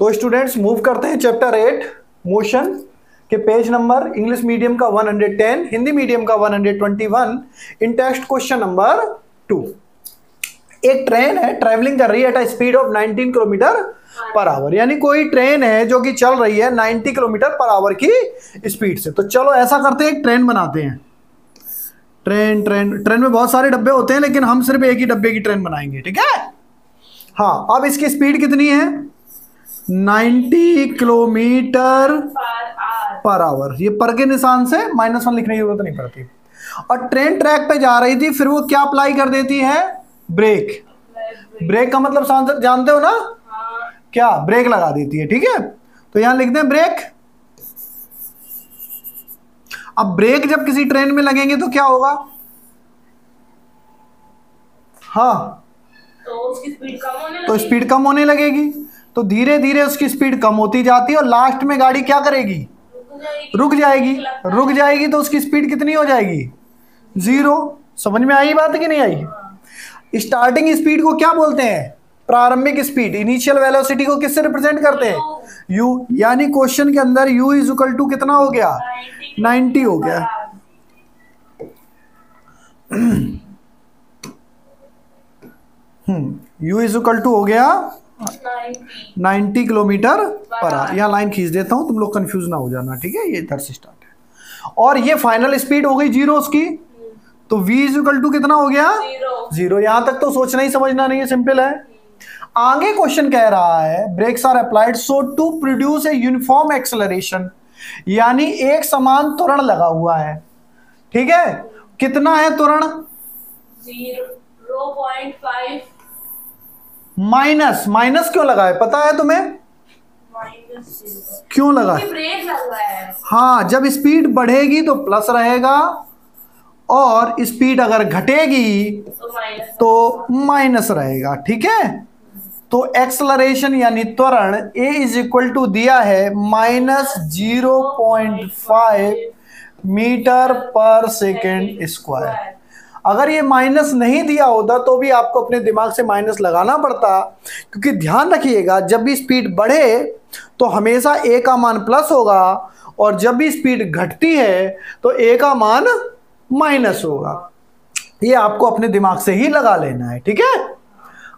तो students move करते हैं चैप्टर 8 मोशन के पेज नंबर इंग्लिश मीडियम का 110, हिंदी मीडियम का 121, इन टेक्स्ट क्वेश्चन नंबर 2। एक ट्रेन है ट्रैवलिंग कर रही है at a speed of 19 kilometre per hour, यानी कोई ट्रेन है जो कि चल रही है 90 किलोमीटर पर आवर की स्पीड से। तो चलो ऐसा करते हैं, एक ट्रेन बनाते हैं। ट्रेन में बहुत सारे डब्बे होते हैं, लेकिन हम सिर्फ एक ही डब्बे की ट्रेन बनाएंगे, ठीक है। हाँ, अब इसकी स्पीड कितनी है? 90 किलोमीटर पर आवर। ये पर के निशान से -1 लिखने की जरूरत नहीं पड़ती। और ट्रेन ट्रैक पे जा रही थी, फिर वो क्या अप्लाई कर देती है? ब्रेक। ब्रेक का मतलब जानते हो ना? क्या? ब्रेक लगा देती है, ठीक है। तो यहां लिखते हैं ब्रेक। अब ब्रेक जब किसी ट्रेन में लगेंगे तो क्या होगा? हाँ, तो उसकी स्पीड कम होने लगेगी। तो स्पीड कम होने लगेगी। तो धीरे धीरे उसकी स्पीड कम होती जाती है और लास्ट में गाड़ी क्या करेगी? रुक जाएगी। तो उसकी स्पीड कितनी हो जाएगी? 0। समझ में आई बात कि नहीं आई? स्टार्टिंग स्पीड को क्या बोलते हैं? प्रारंभिक स्पीड। इनिशियल वेलोसिटी को किससे रिप्रेजेंट करते हैं? u। यानी क्वेश्चन के अंदर u इज इक्वल टू कितना हो गया? 90 हो गया। u इज इक्वल टू हो गया 90 किलोमीटर पर आवर। यहाँ लाइन खींच देता हूं, तुम लोग कंफ्यूज ना हो जाना, ठीक है। ये इधर से स्टार्ट है और ये फाइनल स्पीड हो गई 0 उसकी। तो v इज इक्वल टू कितना हो गया? 0। यहां तक तो सोचना ही समझना नहीं है, सिंपल है। आगे क्वेश्चन कह रहा है brakes are applied so to produce a uniform acceleration, यानी एक समान त्वरण लगा हुआ है, ठीक है। कितना है त्वरण? 0.5। माइनस क्यों लगा है पता है तुम्हें? क्यों लगा है? ब्रेक लग रहा है। हाँ, जब स्पीड बढ़ेगी तो प्लस रहेगा और स्पीड अगर घटेगी तो माइनस रहेगा, ठीक है। तो एक्सलरेशन यानी त्वरण a इज इक्वल टू दिया है -0.5 मीटर पर सेकेंड स्क्वायर। अगर ये माइनस नहीं दिया होता तो भी आपको अपने दिमाग से माइनस लगाना पड़ता, क्योंकि ध्यान रखिएगा जब भी स्पीड बढ़े तो हमेशा a का मान प्लस होगा और जब भी स्पीड घटती है तो a का मान माइनस होगा। ये आपको अपने दिमाग से ही लगा लेना है, ठीक है।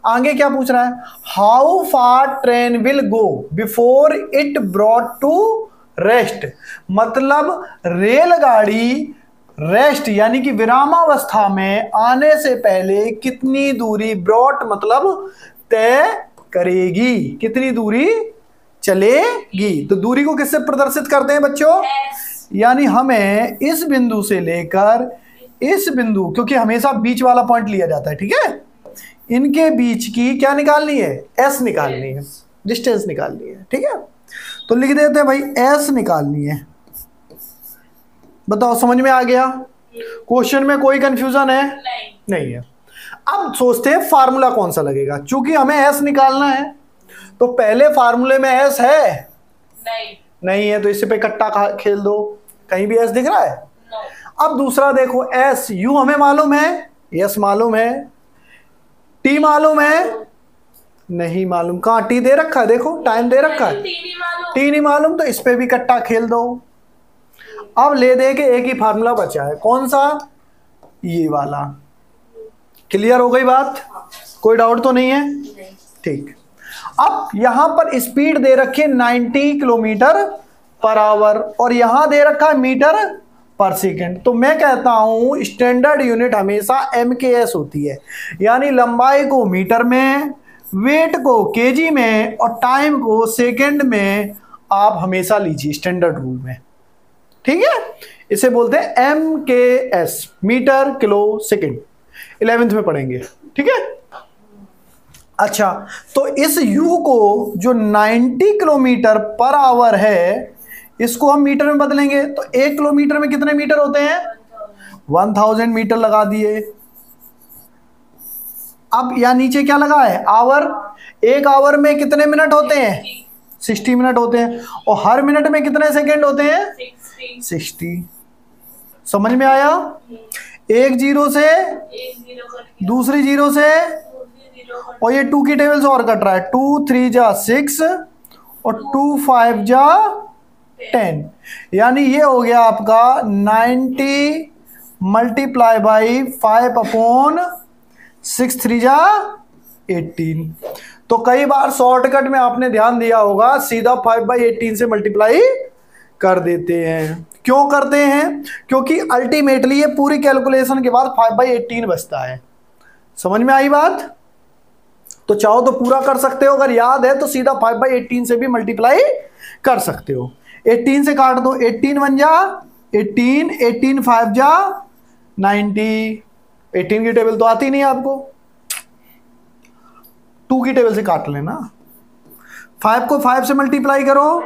आगे क्या पूछ रहा है? How far train will go before it brought to rest, मतलब रेलगाड़ी रेस्ट यानी कि विरामावस्था में आने से पहले कितनी दूरी, ब्रॉट मतलब तय करेगी, कितनी दूरी चलेगी। तो दूरी को किससे प्रदर्शित करते हैं बच्चों? यानी हमें इस बिंदु से लेकर इस बिंदु, क्योंकि हमेशा बीच वाला पॉइंट लिया जाता है, ठीक है, इनके बीच की क्या निकालनी है? s निकालनी है, डिस्टेंस निकालनी है, ठीक है। तो लिख देते हैं भाई s निकालनी है। बताओ समझ में आ गया? क्वेश्चन में कोई कंफ्यूजन है? नहीं है। अब सोचते हैं फार्मूला कौन सा लगेगा। चूंकि हमें s निकालना है तो पहले फार्मूले में s है? नहीं है, तो इसे पे कट्टा खेल दो। कहीं भी s दिख रहा है? अब दूसरा देखो, s u हमें मालूम है, s मालूम है, t मालूम है? नहीं मालूम। कहाँ t दे रखा है? देखो टाइम दे रखा है, t नहीं मालूम, तो इस पे भी कट्टा खेल दो। अब ले दे के एक ही फार्मूला बचा है, कौन सा? ये वाला। क्लियर हो गई बात? कोई डाउट तो नहीं है? ठीक। अब यहां पर स्पीड दे रखी है 90 किलोमीटर पर आवर और यहां दे रखा है मीटर पर सेकेंड। तो मैं कहता हूं स्टैंडर्ड यूनिट हमेशा MKS होती है, यानी लंबाई को मीटर में, वेट को केजी में और टाइम को सेकंड में आप हमेशा लीजिए स्टैंडर्ड रूल में, ठीक है। इसे बोलते हैं MKS, metre kilo second. 11th में पढ़ेंगे, ठीक है। अच्छा, तो इस U को जो 90 किलोमीटर पर आवर है इसको हम मीटर में बदलेंगे तो 1 किलोमीटर में कितने मीटर होते हैं? 1000 मीटर लगा दिए। अब यहां नीचे क्या लगा है? आवर। 1 आवर में कितने मिनट होते हैं? 60 मिनट होते हैं। और हर मिनट में कितने सेकंड होते हैं? 60। समझ में आया? एक जीरो से दूसरी जीरो से, और ये 2 की टेबल से और कट रहा है, 2 3 जा 6 और 2 5 जा 10, यानी ये हो गया आपका 90 मल्टीप्लाई बाई 5 अपॉन 6 3 जा 18। तो कई बार शॉर्टकट में आपने ध्यान दिया होगा, सीधा 5/18 से मल्टीप्लाई कर देते हैं। क्यों करते हैं? क्योंकि अल्टीमेटली ये पूरी कैलकुलेशन के बाद 5/18 बचता है। समझ में आई बात? तो चाहो तो पूरा कर सकते हो, अगर याद है तो सीधा 5/18 से भी मल्टीप्लाई कर सकते हो। 18 से काट दो, 18 1 जा 18, 18 5 जा 90। 18 की टेबल तो आती नहीं आपको, 2 की टेबल से काट लेना। 5 को 5 से मल्टीप्लाई करो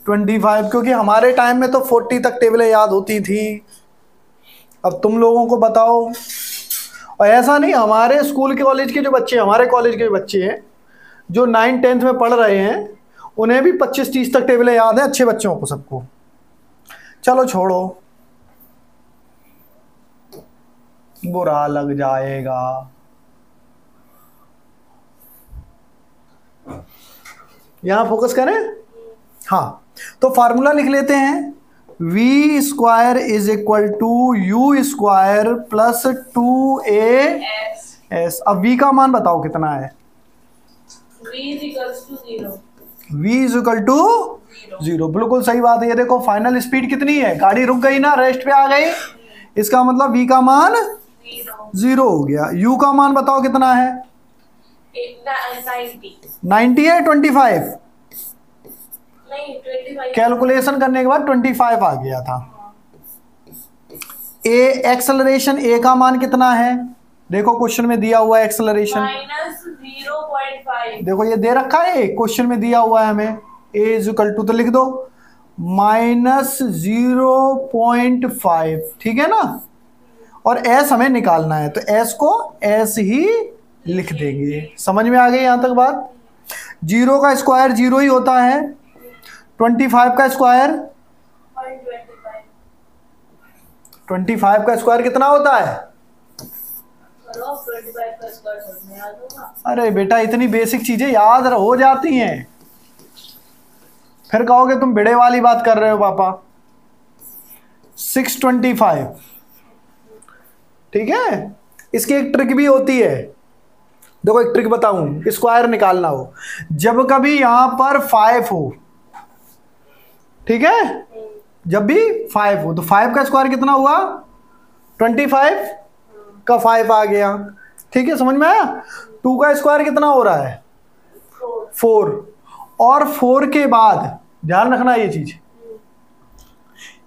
25, क्योंकि हमारे टाइम में तो 40 तक टेबलें याद होती थी। अब तुम लोगों को बताओ। और ऐसा नहीं, हमारे स्कूल के कॉलेज के जो बच्चे, हमारे कॉलेज के बच्चे हैं जो 9 10th में पढ़ रहे हैं, उन्हें भी 25 30 तक टेबलें याद है, अच्छे बच्चों को सबको। चलो छोड़ो, बुरा लग जाएगा। यहां फोकस करें। हाँ, तो फार्मूला लिख लेते हैं, v square is equal to u square plus 2a(s). अब v का मान बताओ कितना है? v is equals to 0। v is equal to 0, बिल्कुल सही बात है। ये देखो फाइनल स्पीड कितनी है, गाड़ी रुक गई ना, रेस्ट पे आ गई, इसका मतलब v का मान 0 हो गया। u का मान बताओ कितना है? 90 है 25? नहीं 25। कैलकुलेशन करने के बाद 25 आ गया था। ए एक्सेलरेशन, ए का मान कितना है? देखो क्वेश्चन में दिया हुआ है एक्सेलरेशन -0.5। देखो ये दे रखा है, क्वेश्चन में दिया हुआ है हमें ए इज इक्वल टू, तो लिख दो -0.5, ठीक है ना। और एस हमें निकालना है, तो एस को एस ही लिख देंगे। समझ में आ गई यहां तक बात? 0 का स्क्वायर 0 ही होता है, 25 का स्क्वायर 25 का स्क्वायर कितना होता है? अरे बेटा, इतनी बेसिक चीजें याद हो जाती हैं, फिर कहोगे तुम भिड़े वाली बात कर रहे हो पापा। 625, ठीक है। इसकी एक ट्रिक भी होती है, देखो एक ट्रिक बताऊं, स्क्वायर निकालना हो, जब कभी यहां पर 5 हो, ठीक है, जब भी 5 हो, तो 5 का स्क्वायर कितना हुआ? 25 का 5 आ गया, ठीक है, समझ में आया। 2 का स्क्वायर कितना हो रहा है? 4। और 4 के बाद ध्यान रखना ये चीज,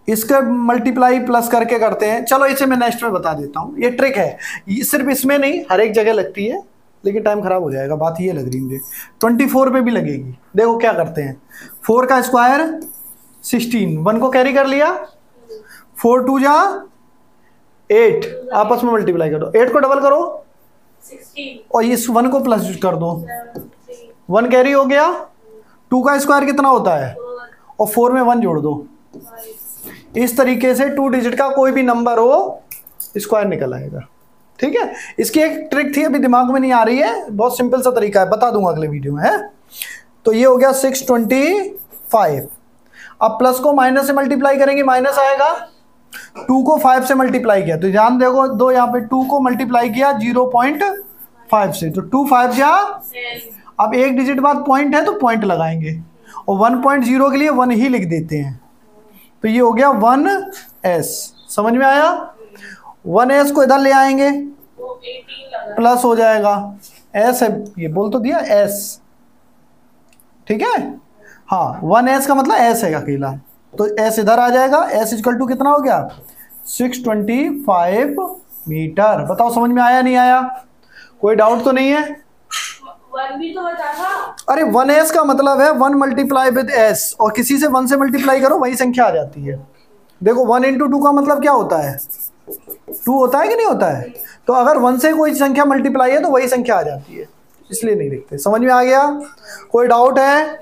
इसका मल्टीप्लाई प्लस करके करते हैं। चलो इसे मैं नेक्स्ट में बता देता हूं, ये ट्रिक है, ये सिर्फ इसमें नहीं हर एक जगह लगती है, लेकिन टाइम खराब हो जाएगा। बात ये लग रही मुझे 24 पे भी लगेगी। देखो क्या करते हैं, 4 का स्क्वायर 16, 1 को कैरी कर लिया, 4 2 जा 8, आपस में मल्टीप्लाई करो, 8 को डबल करो 16 और इस 1 को प्लस कर दो, 1 कैरी हो गया। 2 का स्क्वायर कितना होता है? और 4 में 1 जोड़ दो। इस तरीके से 2 डिजिट का कोई भी नंबर हो, स्क्वायर निकल आएगा, ठीक है। इसकी एक ट्रिक थी, अभी दिमाग में नहीं आ रही है, बहुत सिंपल सा तरीका है, बता दूंगा अगले वीडियो में, है। तो ये हो गया 625। अब प्लस को माइनस से मल्टीप्लाई करेंगे, माइनस आएगा। 2 को 5 से मल्टीप्लाई किया, तो ध्यान देखो दो यहाँ पे 2 को मल्टीप्लाई किया 0.5 से, तो 2 5 जा। अब एक डिजिट बाद पॉइंट है तो पॉइंट लगाएंगे, और 1.0 के लिए 1 ही लिख देते हैं, तो ये हो गया 1s। समझ में आया? 1s को इधर ले आएंगे, प्लस हो जाएगा, s है, ये बोल तो दिया s, ठीक है। हाँ, 1s का मतलब s है अकेला, तो s इधर आ जाएगा। s इक्वल टू कितना हो गया? 625 मीटर। बताओ समझ में आया नहीं आया? कोई डाउट तो नहीं है? 1 भी तो बता था। अरे 1s का मतलब है 1 मल्टीप्लाई विद s, और किसी से 1 से मल्टीप्लाई करो वही संख्या आ जाती है। देखो 1 × 2 का मतलब क्या होता है? 2 होता है कि नहीं होता है? तो अगर 1 से कोई संख्या मल्टीप्लाई है तो वही संख्या आ जाती है, इसलिए नहीं लिखते। समझ में आ गया? कोई डाउट है?